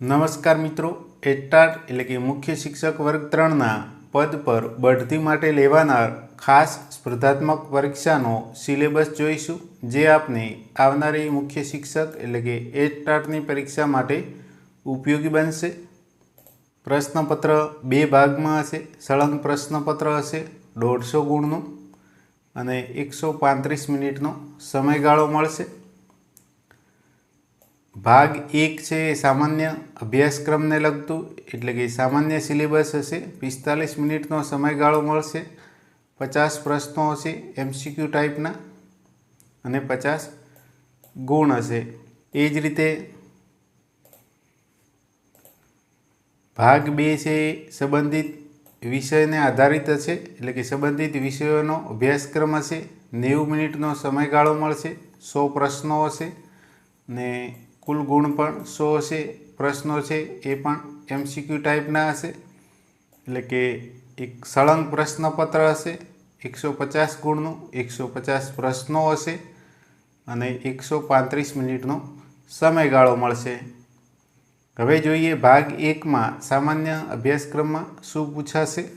નમસ્કાર મિત્રો, એટાટ એટલે કે મુખ્ય શિક્ષક વર્ગ 3ના પદ પર બઢતી માટે લેવાનાર ખાસ સ્પર્ધાત્મક પરીક્ષાનો સિલેબસ જોઈશું, જે આપને આવનારી મુખ્ય શિક્ષક એટલે કે એટાટની પરીક્ષા માટે ઉપયોગી બનશે। પ્રશ્નપત્ર બે ભાગમાં હશે। સળંગ પ્રશ્નપત્ર હશે 150 ગુણનું અને 135 મિનિટનો સમયગાળો મળશે। भाग 1 है सामान्य अभ्यासक्रम ने लगतु एटले कि सामान्य सिलेबस हशे। 45 मिनिटनो समयगाळो मळशे। 50 प्रश्नों हशे एमसीक्यू टाइपना अने 50 गुण हशे। ए ज रीते भाग 2 है संबंधित विषय ने आधारित हशे एटले कि संबंधित विषयोनो अभ्यासक्रम हशे। 90 मिनिटनो समयगाळो मळशे। 100 प्रश्नों हशे ने कुल गुण पण 100 हशे। प्रश्नों है ये पण एमसीक्यू टाइपना हशे एटले कि एक सळंग प्रश्नपत्र हशे 150 गुणनुं। 150 प्रश्नों हशे अने 135 मिनिटनो समयगाळो मळशे। हवे जोईए भाग 1 में सामान्य अभ्यासक्रम में शुं पूछाशे।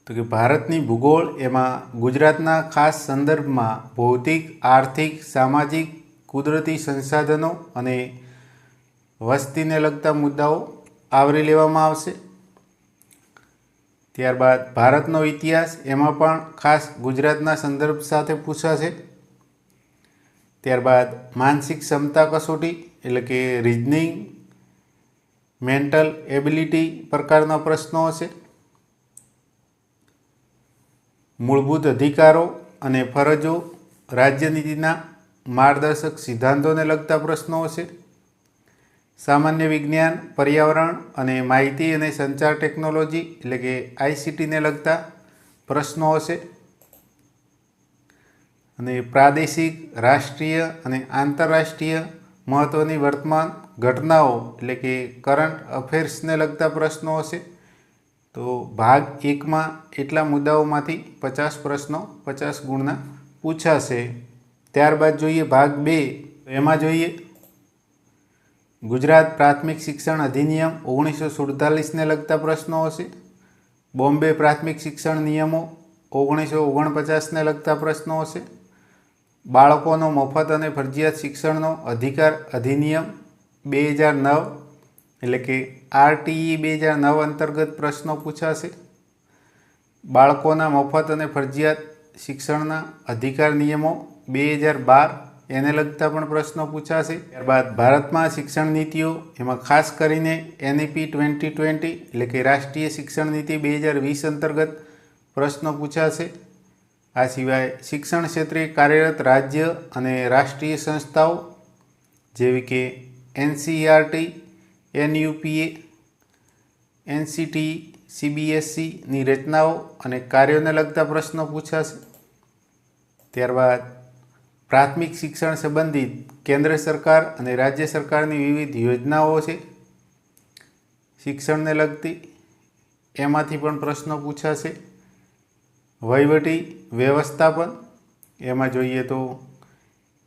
तो कि भारतनी भूगोळ एमां गुजरातना खास संदर्भ में भौतिक, आर्थिक, सामाजिक, कुदरती संसाधनों अने वस्तीने लगता मुद्दाओ आवरी लेवामां आवशे। त्यारबाद भारतनो इतिहास एमां पण खास गुजरातना संदर्भ साथे पूछाशे। त्यारबाद मानसिक क्षमता कसोटी एटले कि रीजनिंग, मेंटल एबिलिटी प्रकारना प्रश्नों हशे। मूलभूत अधिकारों अने फरजों, राज्यनीतिना मार्गदर्शक सिद्धांतों ने लगता प्रश्नों हशे। सामान्य विज्ञान, पर्यावरण अने माहिती अने संचार टेक्नोलॉजी एटले कि आईसीटी ने लगता प्रश्नों हशे। अने प्रादेशिक, राष्ट्रीय अने आंतरराष्ट्रीय महत्वनी वर्तमान घटनाओं एटले कि करंट अफेर्स ने लगता प्रश्नों हशे। तो भाग 1 में एटला मुद्दाओमांथी 50 प्रश्नों 50 गुणना पूछाशे। त्यारबाद जोईए भाग 2। एमां जोईए गुजरात प्राथमिक शिक्षण अधिनियम 1947 ने लगता प्रश्नों हशे। बॉम्बे प्राथमिक शिक्षण नियमों 1949 ने लगता प्रश्नों हशे। बाळकोनो मफत अने फरजियात शिक्षणनो अधिकार अधिनियम 2009 एटले कि आरटीई 2009 अंतर्गत प्रश्नों पूछाशे। बाळकोना मफत अने फरजियात शिक्षणना अधिकार नियमों 2012 एने लगता पण प्रश्नों पूछाशे। त्यारबाद भारत में शिक्षण नीतिओ एमां खास करीने एनईपी 2020 एटले कि राष्ट्रीय शिक्षण नीति 2020 अंतर्गत प्रश्नों पूछाशे। आ सिवाय शिक्षण क्षेत्रे कार्यरत राज्य अने राष्ट्रीय संस्थाओं जेवी के एनसीईआरटी, एनयूपीए, एनसीटी, सीबीएसई नी रचनाओं अने कार्यों ने लगता प्रश्नों पूछाशे। त्यारबाद प्राथमिक शिक्षण संबंधित केंद्र सरकार अने राज्य सरकारनी विविध योजनाओं छे शिक्षण ने लगती, एमांथी पण प्रश्नों पूछाशे। वहीवटी व्यवस्थापन एमां जोईए तो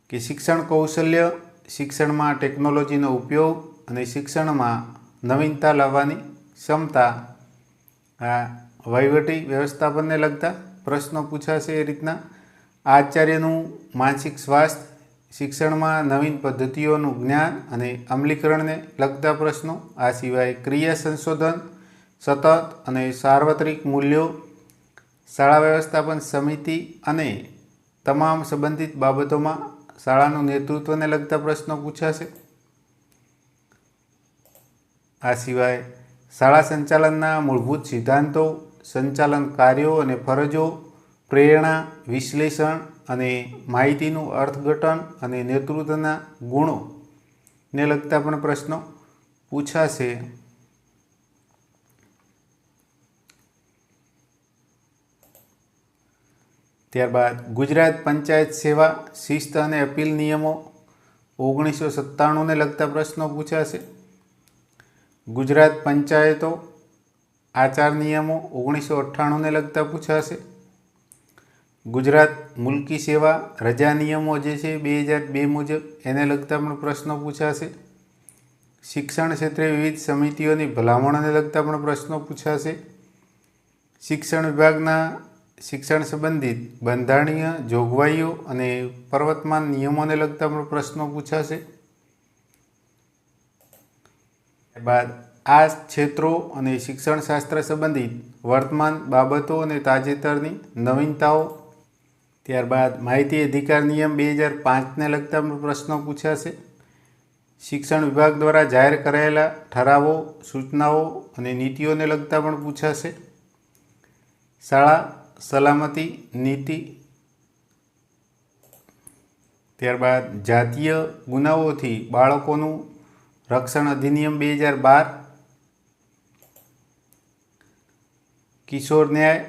कि शिक्षण कौशल्य, शिक्षण में टेक्नोलॉजीनो उपयोग अने शिक्षण में नवीनता लाववानी क्षमता, आ वहीवटी व्यवस्थापन ने लगता प्रश्नों पूछाशे। ए रीतना आचार्यनुं मानसिक स्वास्थ्य, शिक्षण में नवीन पद्धतिओनुं ज्ञान अने अमलीकरण ने लगता प्रश्नों। आ सिवाय क्रिया संशोधन, सतत अने सार्वत्रिक मूल्यों, शाळा व्यवस्थापन समिति अने तमाम संबंधित बाबतों में शाळानुं नेतृत्व ने लगता प्रश्नों पूछाशे। आ सिवाय शाळा संचालनना मूलभूत सिद्धांतों, संचालन कार्यों अने फरजों, प्रेरणा, विश्लेषण अने माहितीनुं अर्थघटन अने नेतृत्वना गुणों ने लगता पण प्रश्नों पूछाशे। त्यारबाद गुजरात पंचायत सेवा शिस्त अने अपील नियमों 1997 ने लगता प्रश्नों पूछाशे। गुजरात पंचायतों आचार नियमों 1998 ने लगता पूछाशे। ગુજરાત મુલકી સેવા રજા નિયમો જે છે 2002 મુજબ એને લગતા પણ પ્રશ્નો પૂછાશે। શિક્ષણ ક્ષેત્રે વિવિધ સમિતિઓની ભલામણોને લગતા પણ પ્રશ્નો પૂછાશે। શિક્ષણ વિભાગના શિક્ષણ સંબંધિત બંધારણીય જોગવાઈઓ અને પ્રવર્તમાન નિયમોને લગતા પણ પ્રશ્નો પૂછાશે। ત્યારબાદ આ ક્ષેત્રો અને શિક્ષણ શાસ્ત્ર સંબંધિત વર્તમાન બાબતો અને તાજેતરની નવીનતાઓ। ત્યારબાદ માહિતી અધિકાર નિયમ 2005ને લગતા પણ પ્રશ્નો પૂછાશે। શિક્ષણ વિભાગ દ્વારા જાહેર કરાયેલા ઠરાવો, સૂચનાઓ અને નીતિઓને લગતા પણ પૂછાશે। શાળા સલામતી નીતિ। ત્યારબાદ જાતીય ગુનાઓથી બાળકોનું રક્ષણ અધિનિયમ 2012, કિશોર ન્યાય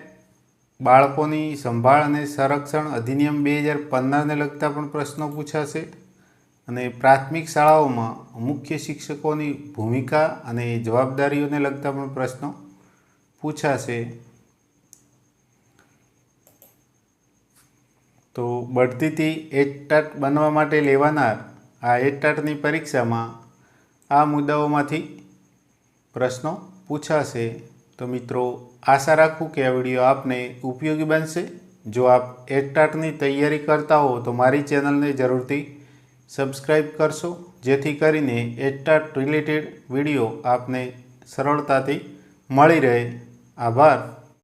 બાળકોની સંભાળ અને સંરક્ષણ અધિનિયમ 2015ને લગતા પણ પ્રશ્નો પૂછાશે। અને પ્રાથમિક શાળાઓમાં મુખ્ય શિક્ષકોની ભૂમિકા અને જવાબદારીઓને લગતા પણ પ્રશ્નો પૂછાશે। તો બઢતીથી એચટાટ બનવા માટે લેવાનાર આ એચટાટની પરીક્ષામાં આ મુદ્દાઓમાંથી પ્રશ્નો પૂછાશે। તો મિત્રો આશા રાખું કે આ વિડીયો આપને ઉપયોગી બનશે। જો આપ એચટાટની તૈયારી કરતા હો તો મારી ચેનલને જરૂરથી સબસ્ક્રાઈબ કરશો, જેથી કરીને એચટાટ રિલેટેડ વિડીયો આપને સરળતાથી મળી રહે। આભાર।